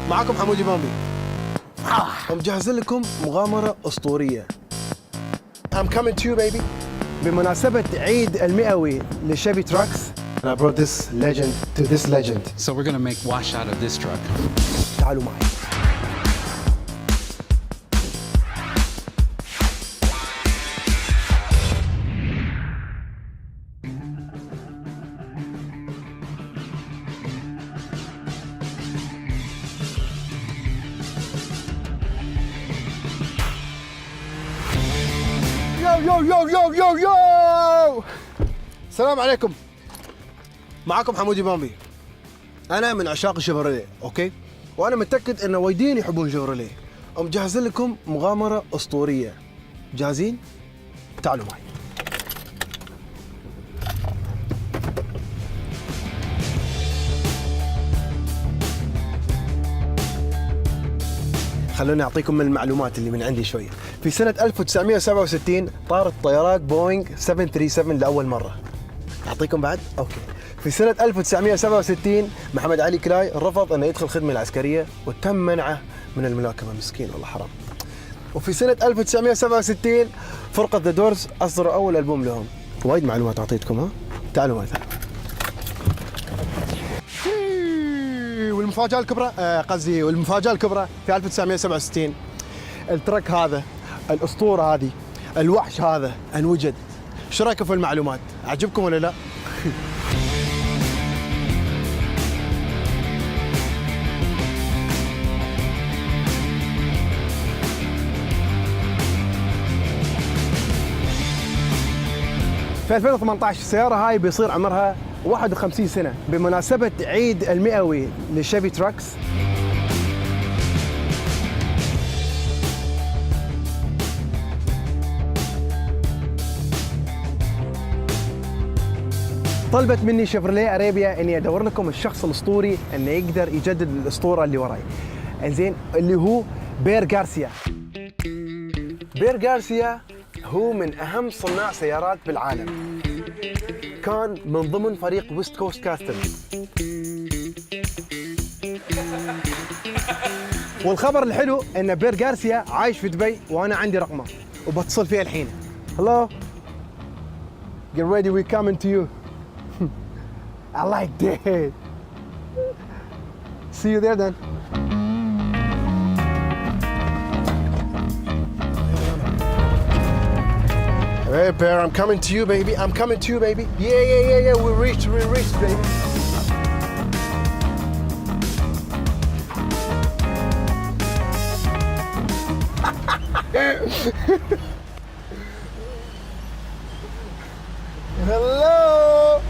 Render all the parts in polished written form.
معكم حموده بامبي. مجهزين لكم مغامرة أسطورية. I'm coming to you baby. بمناسبة عيد المئوي لشيفي تراكس. And I brought this legend to this legend. So we're gonna make wash out of this truck. تعالوا معي. يو السلام عليكم. معكم حموده بامبي. انا من عشاق شيفروليه، اوكي؟ وانا متاكد ان وايدين يحبون شيفروليه. مجهزين لكم مغامره اسطوريه. جاهزين؟ تعالوا معي. خلوني أعطيكم من المعلومات اللي من عندي شوية. في سنة 1967 طارت طيارات بوينغ 737 لأول مرة. أعطيكم بعد؟ أوكي. في سنة 1967 محمد علي كلاي رفض أنه يدخل الخدمة العسكرية وتم منعه من الملاكمة، مسكين والله حرام. وفي سنة 1967 فرقة ذا دورز أصدروا أول ألبوم لهم. وايد معلومات أعطيتكم ها؟ تعالوا معي. والمفاجأة الكبرى والمفاجأة الكبرى في 1967 الترك هذا، الأسطورة هذه، الوحش هذا انوجد. شو رايكم في المعلومات؟ عجبكم ولا لا؟ في 2018 السيارة هاي بيصير عمرها 51 سنة بمناسبة عيد المئوي لشيفي تراكس. طلبت مني شيفروليه اريبيا اني ادور لكم الشخص الاسطوري انه يقدر يجدد الاسطورة اللي وراي. انزين، اللي هو بير غارسيا. بير غارسيا هو من اهم صناع سيارات بالعالم. كان من ضمن فريق ويست كوست كاسترز. والخبر الحلو ان بير غارسيا عايش في دبي وانا عندي رقمه وبتصل فيه الحين. Hello. Get ready, we're coming to you. I like that. See you there then. Hey Bear, I'm coming to you, baby. I'm coming to you, baby. Yeah. We reached, baby. Hello.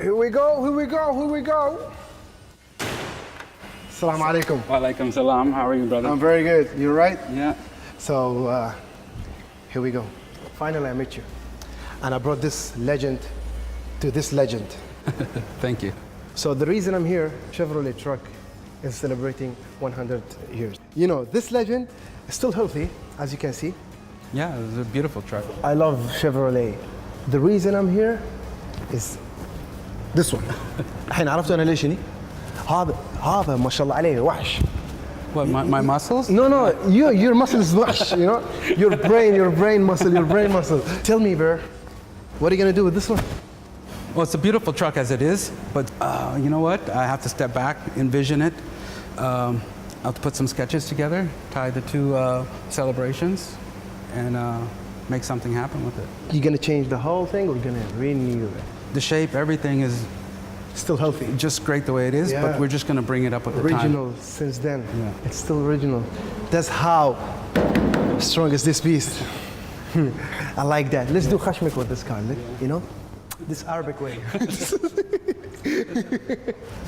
Here we go. Assalamu alaikum. Wa alaikum salam. How are you, brother? I'm very good. You right? Yeah. So, here we go. Finally, I met you. And I brought this legend to this legend. Thank you. So, the reason I'm here, Chevrolet truck is celebrating 100 years. You know, this legend is still healthy, as you can see. Yeah, it was a beautiful truck. I love Chevrolet. The reason I'm here is this one. الحين عرفتوا أنا ليش هني؟ هذا ما شاء الله عليه وحش. What, my muscles? No, your muscles وحش, you know? Your brain muscle. Tell me, Bear, what are you gonna do with this one? Well, it's a beautiful truck as it is, but you know what? I have to step back, envision it. I'll have to put some sketches together, tie the two celebrations, and make something happen with it. You're gonna change the whole thing, or you're gonna renew it? The shape, everything is still healthy. Just great the way it is, but we're just going to bring it up with the time. Original since then. Yeah. It's still original. That's how strong is this beast. I like that. Let's do khashmik with this car, you know? This Arabic way.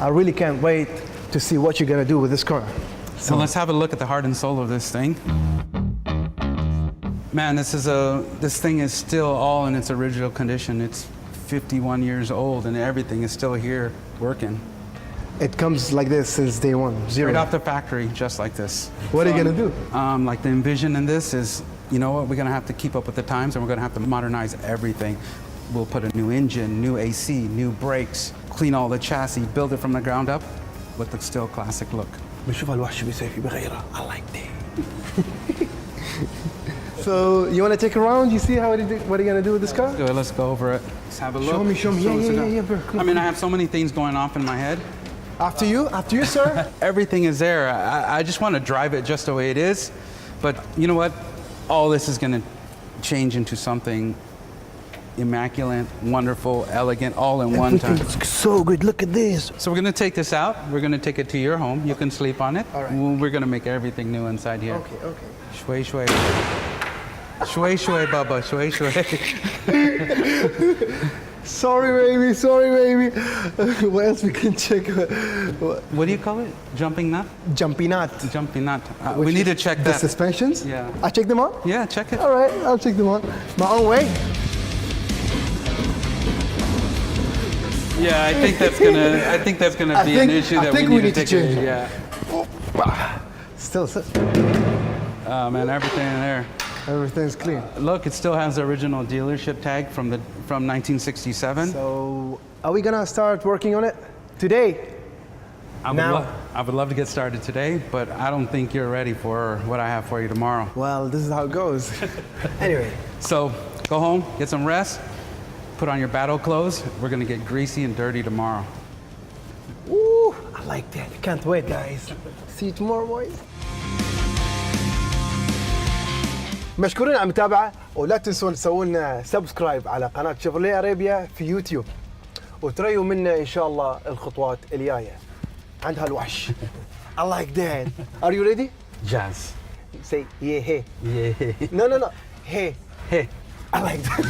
I really can't wait to see what you're going to do with this car. So let's have a look at the heart and soul of this thing. Man, this thing is still all in its original condition. It's 51 years old and everything is still here working. It comes like this since day one, zero. Right off the factory, just like this. What are you gonna do? Like the envision in this is, you know what, we're gonna have to keep up with the times and we're gonna have to modernize everything. We'll put a new engine, new AC, new brakes, clean all the chassis, build it from the ground up with the still classic look. بنشوف الوحش شو بيسوي فيه بغيره. I like that. So you want to take a round? You see what are you gonna do with this car? Good, let's go over it. Let's have a look. Show me. Yeah, bro. I mean, I have so many things going off in my head. After you, sir. Everything is there. I just want to drive it just the way it is. But you know what? All this is going to change into something immaculate, wonderful, elegant, all in one time. Everything's so good. Look at this. So we're going to take this out. We're going to take it to your home. You can sleep on it. All right. We're going to make everything new inside here. Okay. Shway, shway. Shway, shway, Bubba. Shway, shway. Sorry, baby. What else we can check? What do you call it? Jumping nut? Jumpy nut. Jumping nut. We need to check The that. suspensions? Yeah. I check them out? Yeah, check it. All right, I'll check them out. My own way. Yeah, I think that's gonna be an issue that we need to change. Yeah. Still, Oh man, everything in there. everything's clean. Look, it still has the original dealership tag from 1967. So, are we gonna start working on it today? I would love to get started today, but I don't think you're ready for what I have for you tomorrow. Well, this is how it goes. Anyway, So go home, get some rest, put on your battle clothes. We're gonna get greasy and dirty tomorrow. ooh, I like that. Can't wait, guys. See you tomorrow, boys. مشكورين على المتابعة، ولا تنسون تسوون لنا سبسكرايب على قناة شيفروليه أرابيا في يوتيوب، وتريوا منا إن شاء الله الخطوات الجاية عند هالوحش. I like that. Are you ready? Jazz. Say yeah, hey. Yeah. No. Hey. Hey. I like that.